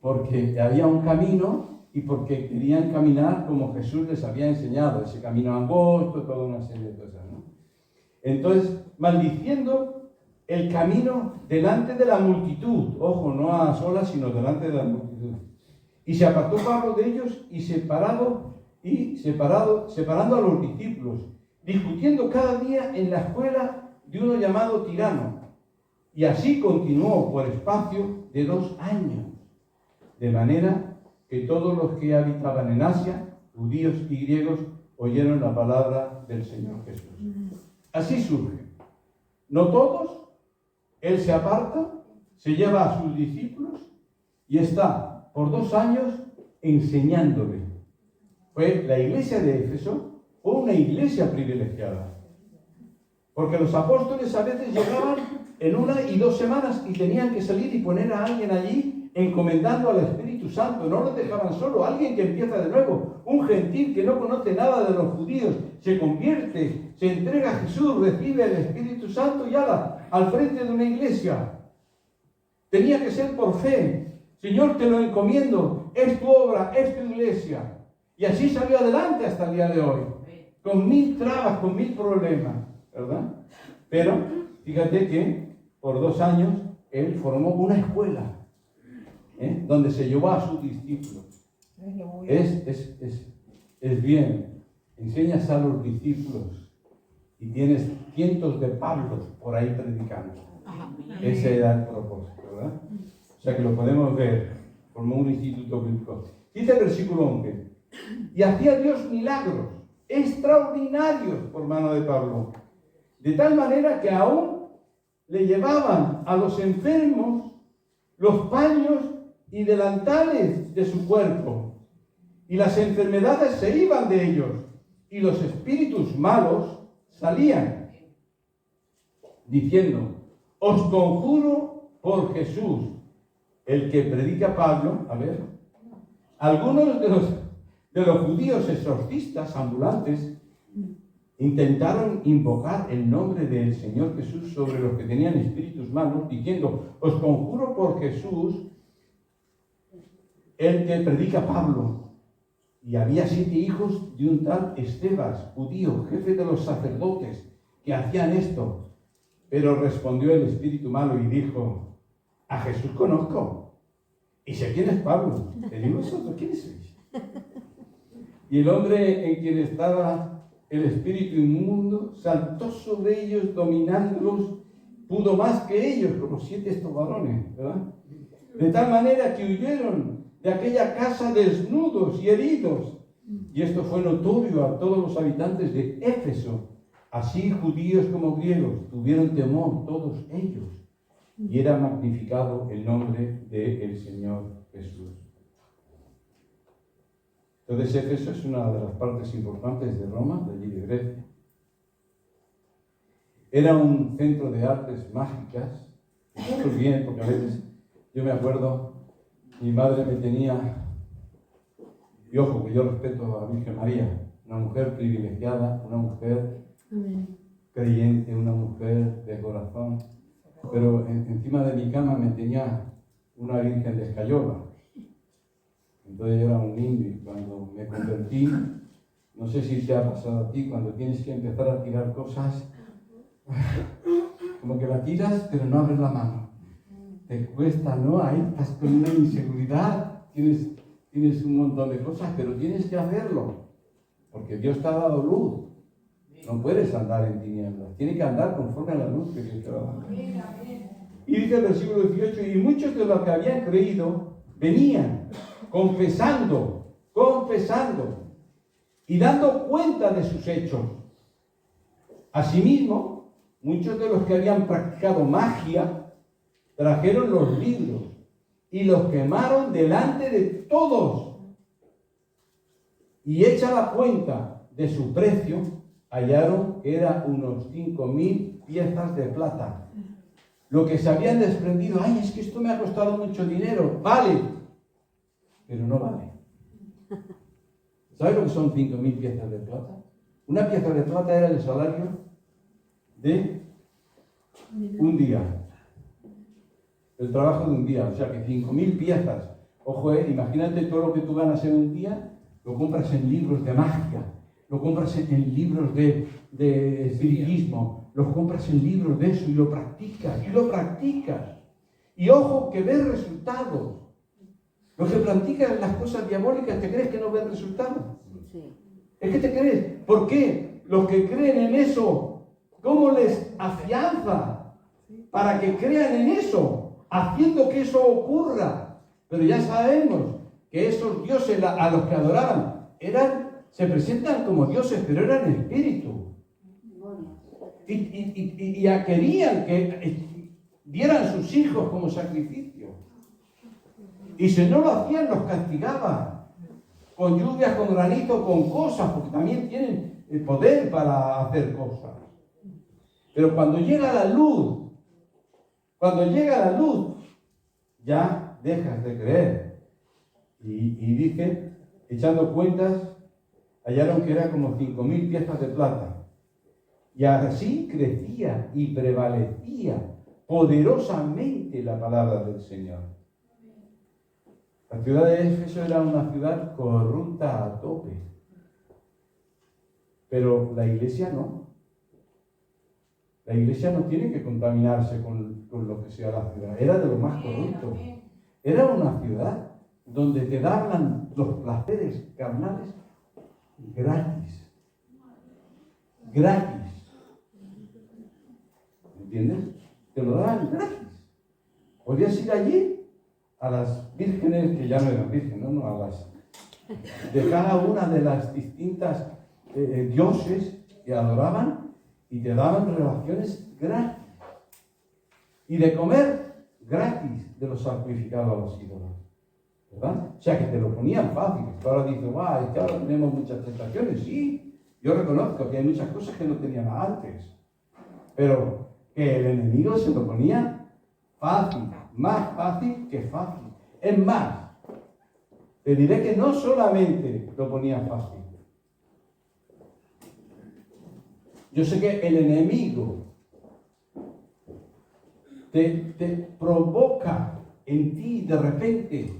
porque había un camino y porque querían caminar como Jesús les había enseñado, ese camino angosto, toda una serie de cosas, ¿no? Entonces, maldiciendo el camino delante de la multitud, ojo, no a solas, sino delante de la multitud. Y se apartó Pablo de ellos y separando a los discípulos, discutiendo cada día en la escuela de uno llamado Tirano. Y así continuó por espacio de 2 años, de manera que todos los que habitaban en Asia, judíos y griegos, oyeron la palabra del Señor Jesús. Así surge. No todos. Él se aparta, se lleva a sus discípulos y está por 2 años enseñándole. La iglesia de Éfeso fue una iglesia privilegiada, porque los apóstoles a veces llegaban en 1 y 2 semanas y tenían que salir y poner a alguien allí encomendando al Espíritu Santo. No lo dejaban solo, alguien que empieza de nuevo, un gentil que no conoce nada de los judíos, se convierte, se entrega a Jesús, recibe el Espíritu Santo y al frente de una iglesia. Tenía que ser por fe. Señor, te lo encomiendo, es tu obra, es tu iglesia. Y así salió adelante hasta el día de hoy, con 1000 trabas, con 1000 problemas, ¿verdad? Pero fíjate que por 2 años él formó una escuela, donde se llevó a sus discípulos. Es bien, enseñas a los discípulos y tienes cientos de Pablos por ahí predicando. Ese era el propósito, ¿verdad? O sea que lo podemos ver, formó un instituto bíblico. Dice el versículo 11, y hacía Dios milagros extraordinarios por mano de Pablo, de tal manera que aún le llevaban a los enfermos los paños y delantales de su cuerpo, y las enfermedades se iban de ellos, y los espíritus malos salían, diciendo, os conjuro por Jesús, el que predica Pablo. A ver, algunos de los judíos exorcistas ambulantes intentaron invocar el nombre del Señor Jesús sobre los que tenían espíritus malos, diciendo, os conjuro por Jesús, el que predica Pablo. Y había 7 hijos de un tal Estebas, judío, jefe de los sacerdotes, que hacían esto. Pero respondió el espíritu malo y dijo, a Jesús conozco, y sé quién es Pablo. ¿Le digo vosotros quiénes sois? Y el hombre en quien estaba el espíritu inmundo saltó sobre ellos, dominándolos, pudo más que ellos, como 7 estos varones, ¿verdad? De tal manera que huyeron de aquella casa desnudos y heridos. Y esto fue notorio a todos los habitantes de Éfeso. Así judíos como griegos tuvieron temor todos ellos. Y era magnificado el nombre del Señor Jesús. Entonces Éfeso es una de las partes importantes de Roma, de allí de Grecia. Era un centro de artes mágicas. Muy bien, porque a veces yo me acuerdo, mi madre me tenía, y ojo, que yo respeto a Virgen María, una mujer privilegiada, una mujer creyente, una mujer de corazón, pero encima de mi cama me tenía una Virgen de escayola, Entonces yo era un niño y cuando me convertí, no sé si te ha pasado a ti, cuando tienes que empezar a tirar cosas, como que la tiras pero no abres la mano. Te cuesta, ¿no? Ahí estás con una inseguridad, tienes un montón de cosas, pero tienes que hacerlo, porque Dios te ha dado luz. No puedes andar en tinieblas, tienes que andar conforme a la luz que Dios te ha dado. Y dice el versículo 18, y muchos de los que habían creído venían confesando y dando cuenta de sus hechos. Asimismo, muchos de los que habían practicado magia trajeron los libros y los quemaron delante de todos. Y hecha la cuenta de su precio, hallaron que era unos 5.000 piezas de plata. Lo que se habían desprendido, ay, es que esto me ha costado mucho dinero, vale, pero no vale. ¿Sabes lo que son 5.000 piezas de plata? Una pieza de plata era el salario de un día. El trabajo de un día. O sea que 5.000 piezas. Ojo, imagínate todo lo que tú ganas en un día, lo compras en libros de magia, lo compras en libros de espiritismo, los compras en libros de eso y lo practicas. Y ojo, que ves resultados. Los que practican las cosas diabólicas, ¿te crees que no ven resultados? Sí. Es que te crees. ¿Por qué? Los que creen en eso, ¿cómo les afianza para que crean en eso? Haciendo que eso ocurra. Pero ya sabemos que esos dioses a los que adoraban se presentan como dioses, pero eran espíritu. Y querían que dieran sus hijos como sacrificio. Y si no lo hacían, los castigaban. Con lluvias, con granizo, con cosas, porque también tienen el poder para hacer cosas. Pero cuando llega la luz, ya dejas de creer. Y dice, echando cuentas, hallaron que era como 5.000 piezas de plata. Y así crecía y prevalecía poderosamente la palabra del Señor. La ciudad de Éfeso era una ciudad corrupta a tope. Pero la iglesia no. La iglesia no tiene que contaminarse con lo que sea la ciudad. Era de lo más corrupto. Era una ciudad donde te daban los placeres carnales gratis. Gratis. ¿Entiendes? Te lo daban gratis. Podías ir allí a las vírgenes, que ya no eran vírgenes, no, a las de cada una de las distintas dioses que adoraban y te daban relaciones gratis. Y de comer gratis de los sacrificados a los ídolos. ¿Verdad? O sea que te lo ponían fácil. Ahora dices, guau, es que ahora tenemos muchas tentaciones. Sí, yo reconozco que hay muchas cosas que no tenían antes. Pero que el enemigo se lo ponía fácil, más fácil que fácil. Es más, te diré que no solamente lo ponía fácil. Yo sé que el enemigo te provoca en ti de repente,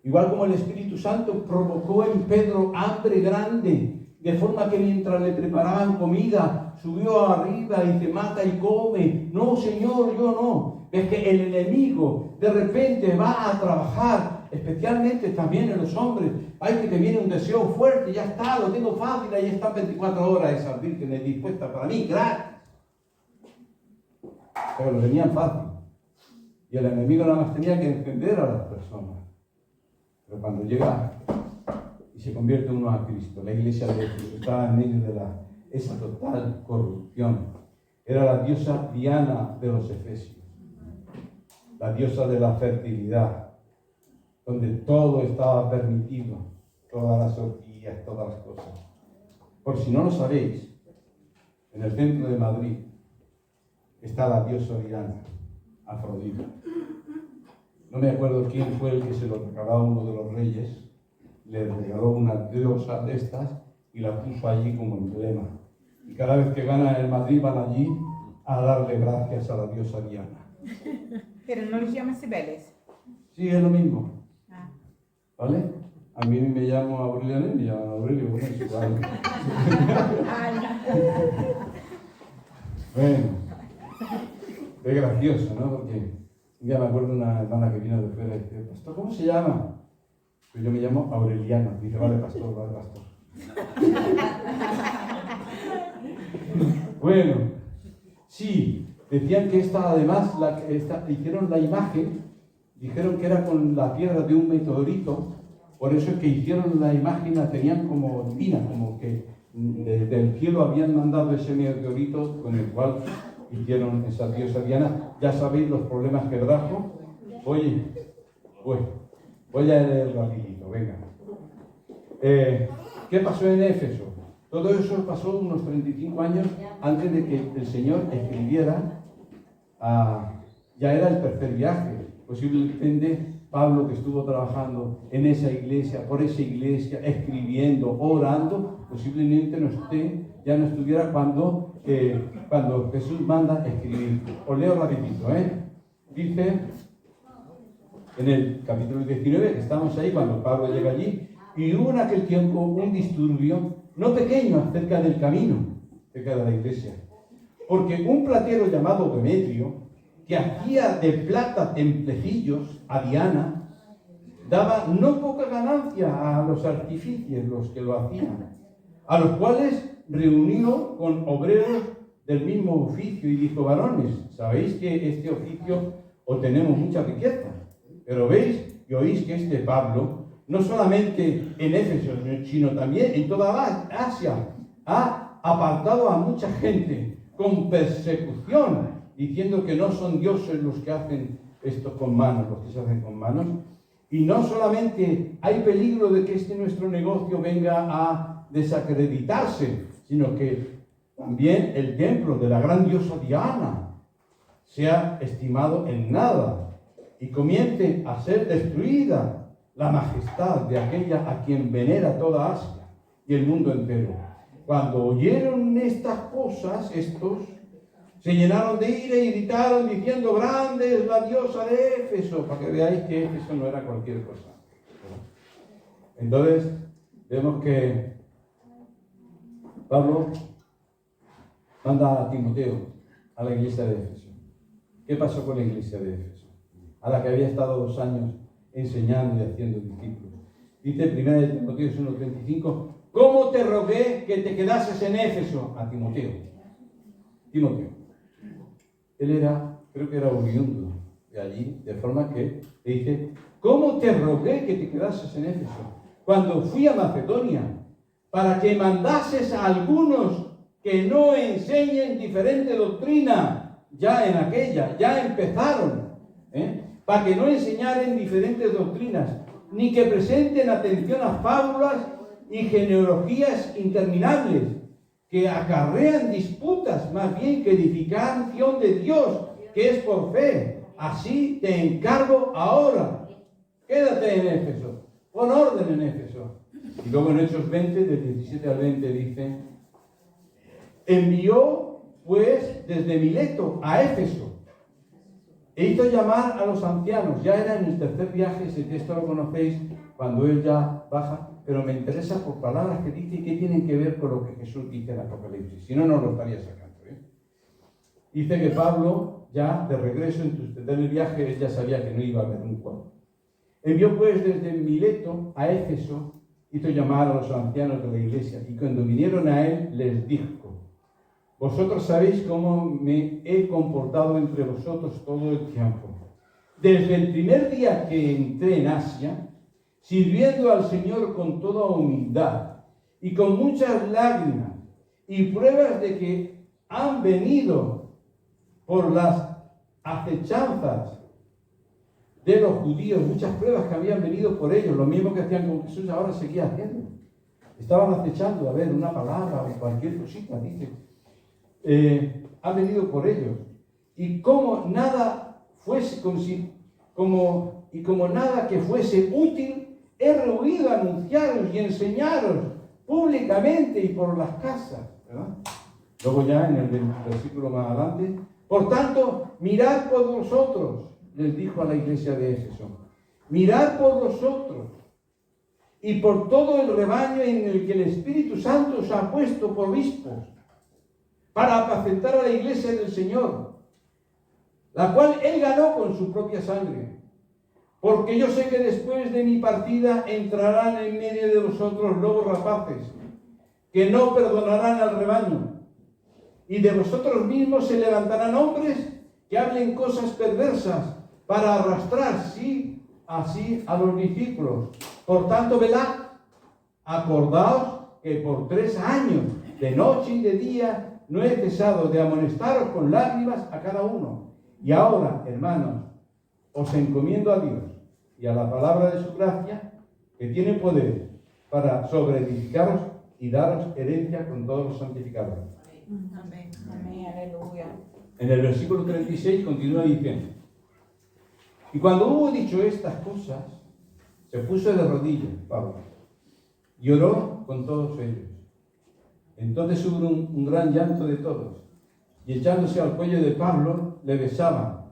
igual como el Espíritu Santo provocó en Pedro hambre grande, de forma que mientras le preparaban comida, subió arriba y te mata y come. No, Señor, yo no. Es que el enemigo de repente va a trabajar, especialmente también en los hombres. Hay que te viene un deseo fuerte, ya está, lo tengo fácil, ahí están 24 horas esas vírgenes dispuestas para mí, gratis. Pero lo tenían fácil. Y el enemigo nada más tenía que encender a las personas. Pero cuando llega y se convierte uno a Cristo, la iglesia de Cristo estaba en medio de esa total corrupción. Era la diosa Diana de los Efesios, la diosa de la fertilidad, donde todo estaba permitido, todas las orgías, todas las cosas. Por si no lo sabéis, en el centro de Madrid está la diosa Diana, Afrodita. No me acuerdo quién fue el que se lo regaló a uno de los reyes, le regaló una diosa de estas y la puso allí como emblema. Y cada vez que ganan el Madrid van allí a darle gracias a la diosa Diana. Pero no les llama Cibeles. Sí, es lo mismo. ¿Vale? A mí me llamo Aureliano y me llaman Aurelio, bueno, es igual. Bueno, es gracioso, ¿no? Porque un día me acuerdo de una hermana que vino de fuera y dice, pastor, ¿cómo se llama? Pues yo me llamo Aureliano. Dice, vale, pastor, vale, pastor. Bueno, sí, decían que esta, además, hicieron la imagen, dijeron que era con la piedra de un meteorito, por eso es que hicieron la imagen, la tenían como divina, como que desde el cielo habían mandado ese meteorito con el cual hicieron esa diosa Diana. Ya sabéis los problemas que trajo. Oye, pues, voy a leer rapidito, venga. ¿Qué pasó en Éfeso? Todo eso pasó unos 35 años antes de que el Señor escribiera. Ya era el tercer viaje. Posiblemente Pablo, que estuvo trabajando en esa iglesia, por esa iglesia, escribiendo, orando, posiblemente ya no estuviera cuando Jesús manda a escribir. Os leo rapidito, Dice en el capítulo 19, que estamos ahí cuando Pablo llega allí, y hubo en aquel tiempo un disturbio, no pequeño, acerca del camino, cerca de la iglesia, porque un platero llamado Demetrio, que hacía de plata templecillos a Diana, daba no poca ganancia a los artífices, los que lo hacían, a los cuales reunió con obreros del mismo oficio y dijo, varones, sabéis que este oficio obtenemos mucha riqueza, pero veis y oís que este Pablo, no solamente en Éfeso, sino también en toda Asia, ha apartado a mucha gente con persecución, diciendo que no son dioses los que hacen esto con manos, los que se hacen con manos. Y no solamente hay peligro de que nuestro negocio venga a desacreditarse, sino que también el templo de la gran diosa Diana sea estimado en nada y comience a ser destruida la majestad de aquella a quien venera toda Asia y el mundo entero. Cuando oyeron estas cosas, estos se llenaron de ira y gritaron diciendo, grande es la diosa de Éfeso, para que veáis que Éfeso no era cualquier cosa. Entonces, vemos que Pablo manda a Timoteo a la iglesia de Éfeso. ¿Qué pasó con la iglesia de Éfeso? A la que había estado 2 años enseñando y haciendo discípulos. Dice 1 Timoteo 1:35, ¿cómo te rogué que te quedases en Éfeso? A Timoteo. Él creo que era oriundo de allí, de forma que le dice, ¿cómo te rogué que te quedases en Éfeso? Cuando fui a Macedonia, para que mandases a algunos que no enseñen diferente doctrina, ya empezaron, para que no enseñaren diferentes doctrinas, ni que presenten atención a fábulas y genealogías interminables, que acarrean disputas más bien que edificación de Dios, que es por fe. Así te encargo ahora. Quédate en Éfeso. Pon orden en Éfeso. Y luego en Hechos 20, del 17 al 20, dice, envió pues desde Mileto a Éfeso e hizo llamar a los ancianos. Ya era en el tercer viaje, ese texto lo conocéis, cuando él ya baja, pero me interesa por palabras que dice y que tienen que ver con lo que Jesús dice en Apocalipsis, si no, no lo estaría sacando. Dice que Pablo, ya de regreso en el viaje, él ya sabía que no iba a haber un cuadro. Envió pues desde Mileto a Éfeso, hizo llamar a los ancianos de la iglesia, y cuando vinieron a él, les dijo, vosotros sabéis cómo me he comportado entre vosotros todo el tiempo. Desde el primer día que entré en Asia, sirviendo al Señor con toda humildad y con muchas lágrimas y pruebas de que han venido por las acechanzas de los judíos, muchas pruebas que habían venido por ellos, lo mismo que hacían con Jesús, ahora seguía haciendo. Estaban acechando, a ver, una palabra o cualquier cosita, dice. Han venido por ellos. Y como nada fuese como nada que fuese útil, he rehuido anunciaros y enseñaros públicamente y por las casas, ¿verdad? Luego ya en el versículo más adelante, por tanto, mirad por vosotros, les dijo a la iglesia de Éfeso, mirad por vosotros y por todo el rebaño en el que el Espíritu Santo os ha puesto por obispos, para apacentar a la iglesia del Señor, la cual Él ganó con su propia sangre. Porque yo sé que después de mi partida entrarán en medio de vosotros lobos rapaces, que no perdonarán al rebaño. Y de vosotros mismos se levantarán hombres que hablen cosas perversas para arrastrar, sí, así a los discípulos. Por tanto, velad, acordaos que por 3 años, de noche y de día, no he cesado de amonestaros con lágrimas a cada uno. Y ahora, hermanos, os encomiendo a Dios y a la palabra de su gracia, que tiene poder para sobreedificaros y daros herencia con todos los santificados. Amén. Amén. Aleluya. En el versículo 36 continúa diciendo: y cuando hubo dicho estas cosas, se puso de rodillas Pablo y oró con todos ellos. Entonces hubo un gran llanto de todos, y echándose al cuello de Pablo, le besaban,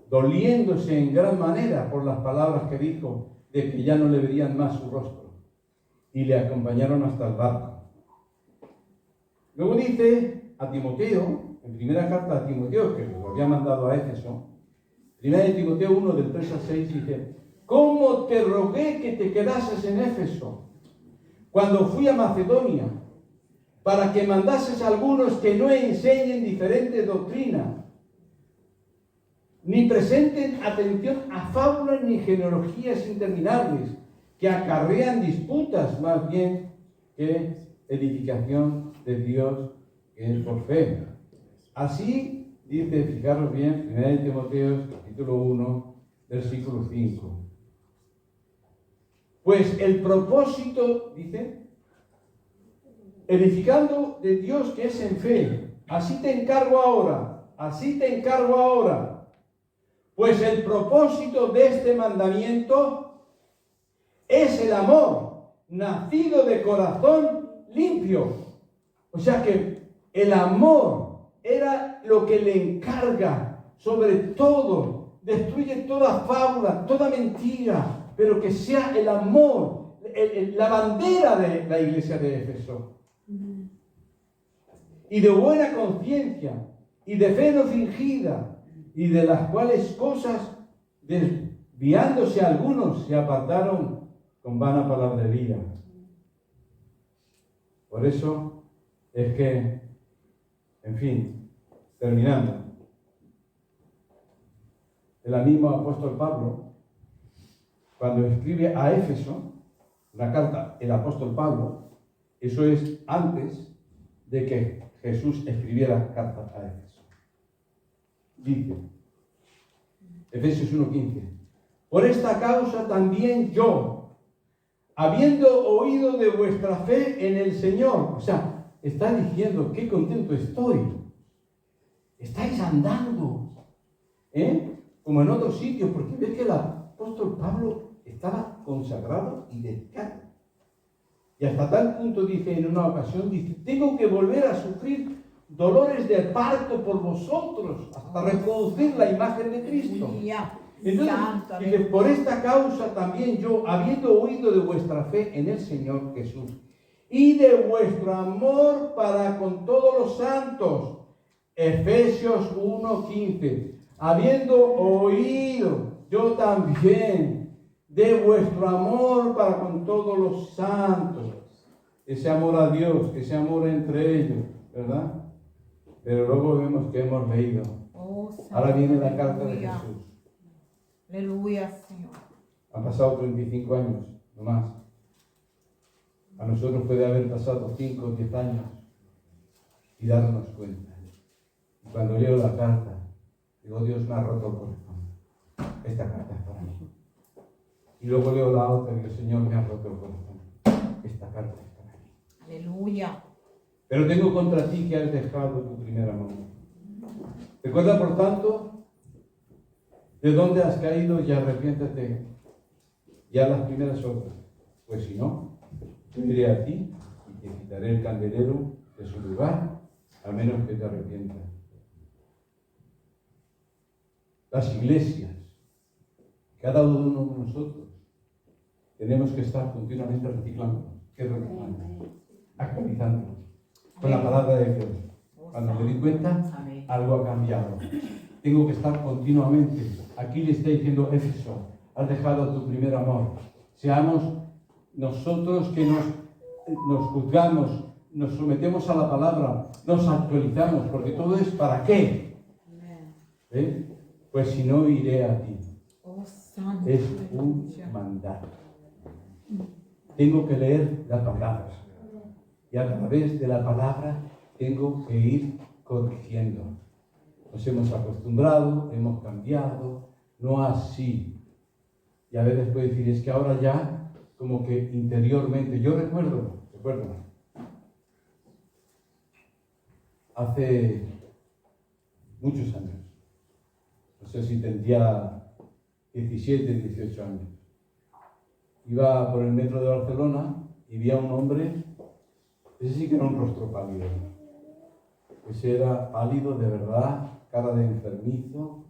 doliéndose en gran manera por las palabras que dijo, de que ya no le verían más su rostro, y le acompañaron hasta el barco. Luego dice a Timoteo, en primera carta a Timoteo, que lo había mandado a Éfeso, primera de Timoteo 1, del 3 al 6, dice: ¿cómo te rogué que te quedases en Éfeso cuando fui a Macedonia, para que mandases a algunos que no enseñen diferente doctrina, ni presenten atención a fábulas ni genealogías interminables, que acarrean disputas más bien que edificación de Dios, que es por fe? Así dice, fijaros bien, 1 Timoteo, capítulo 1, versículo 5. Pues el propósito, dice, edificando de Dios que es en fe. Así te encargo ahora. Pues el propósito de este mandamiento es el amor, nacido de corazón limpio. O sea que el amor era lo que le encarga sobre todo, destruye toda fábula, toda mentira, pero que sea el amor, la bandera de la iglesia de Éfeso. Y de buena conciencia, y de fe no fingida, y de las cuales cosas, desviándose algunos, se apartaron con vana palabrería. Por eso es que, en fin, terminando, el mismo apóstol Pablo, cuando escribe a Éfeso, una carta, el apóstol Pablo, eso es antes de que Jesús escribiera carta a Éfeso. Dice, Efesios 1:15: por esta causa también yo, habiendo oído de vuestra fe en el Señor, o sea, está diciendo, qué contento estoy, estáis andando, como en otros sitios, porque ves que el apóstol Pablo estaba consagrado y dedicado. Y hasta tal punto dice en una ocasión, dice, tengo que volver a sufrir dolores de parto por vosotros, hasta reproducir la imagen de Cristo. Entonces, dice, por esta causa también yo, habiendo oído de vuestra fe en el Señor Jesús, y de vuestro amor para con todos los santos, Efesios 1:15, habiendo oído yo también de vuestro amor para con todos los santos, ese amor a Dios, ese amor entre ellos, ¿verdad? Pero luego vemos que hemos leído. Ahora viene la carta de Jesús. Aleluya, Señor. Han pasado 35 años, no más. A nosotros puede haber pasado 5 o 10 años y darnos cuenta. Y cuando leo la carta, digo, Dios me ha roto el corazón. Esta carta es para mí. Y luego leo la otra y el Señor me ha roto el corazón. Esta carta es para mí. Aleluya. Pero tengo contra ti que has dejado tu primer amor. Recuerda, por tanto, de dónde has caído y arrepiéntate ya las primeras obras. Pues si no, yo iré a ti y te quitaré el candelero de su lugar, a menos que te arrepientas. Las iglesias, cada uno de nosotros, tenemos que estar continuamente reciclando. ¿Qué reciclando? Actualizando. Con la palabra de Dios. Cuando me di cuenta, algo ha cambiado. Tengo que estar continuamente. Aquí le está diciendo Éfeso, has dejado tu primer amor. Seamos nosotros que nos juzgamos, nos sometemos a la palabra, nos actualizamos, porque todo es ¿para qué? Pues si no, iré a ti. Es un mandato. Tengo que leer la palabra. Y a través de la palabra tengo que ir corrigiendo. Nos hemos acostumbrado, hemos cambiado, no así. Y a veces puede decir, es que ahora ya, como que interiormente, yo recuerdo, hace muchos años, no sé si tendría 17, 18 años, iba por el metro de Barcelona y vi a un hombre, ese sí que era un rostro pálido, ese era pálido de verdad, cara de enfermizo,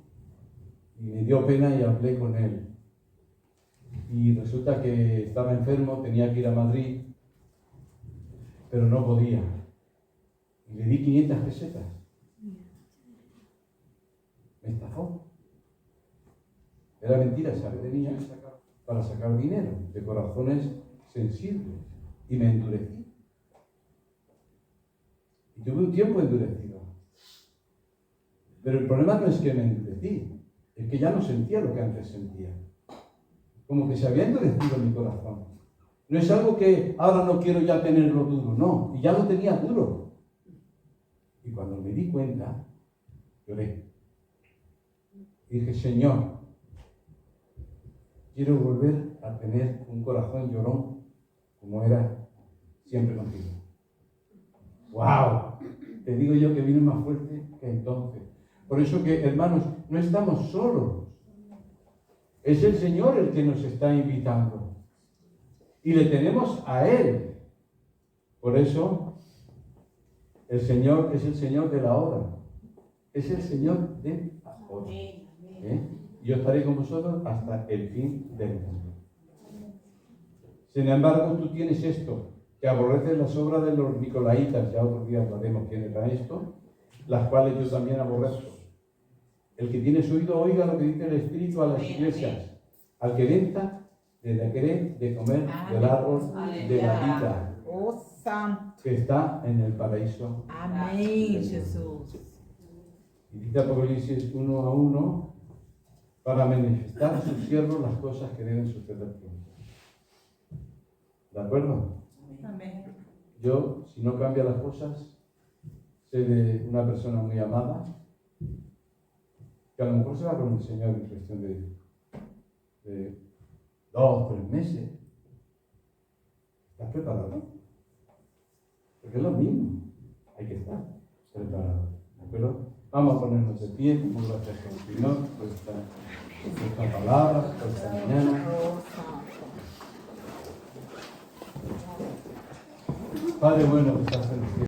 y me dio pena y hablé con él. Y resulta que estaba enfermo, tenía que ir a Madrid, pero no podía. Y le di 500 pesetas. Me estafó. Era mentira, ¿sabes? Tenía para sacar dinero de corazones sensibles. Y me endurecí. Y tuve un tiempo endurecido. Pero el problema no es que me endurecí, es que ya no sentía lo que antes sentía. Como que se había endurecido mi corazón. No es algo que ahora no quiero ya tenerlo duro, no, y ya lo tenía duro. Y cuando me di cuenta, lloré. Y dije, Señor, quiero volver a tener un corazón llorón como era siempre contigo. ¡Wow! Te digo yo que vine más fuerte que entonces. Por eso que, hermanos, no estamos solos. Es el Señor el que nos está invitando. Y le tenemos a Él. Por eso, el Señor es el Señor de la hora. Es el Señor de la hora. Yo estaré con vosotros hasta el fin del mundo. Sin embargo, tú tienes esto, que aborreces las obras de los nicolaitas, ya otro día hablaremos quién era esto, las cuales yo también aborrezco. El que tiene su oído, oiga lo que dice el Espíritu a las iglesias. Al que venta, le daré de comer del árbol de la vida, que está en el paraíso. Amén, Jesús. Y dice Apocalipsis 1:1, para manifestar a sus siervos las cosas que deben suceder pronto. ¿De acuerdo? Amén. Yo, si no cambia las cosas, sé de una persona muy amada, que a lo mejor se va con el Señor en cuestión de 2 o 3 meses. ¿Estás preparado? Porque es lo mismo. Hay que estar preparado. ¿De acuerdo? Vamos a ponernos de pie. Muchas gracias al Señor por esta palabra, por esta mañana. Padre bueno que estás en el cielo.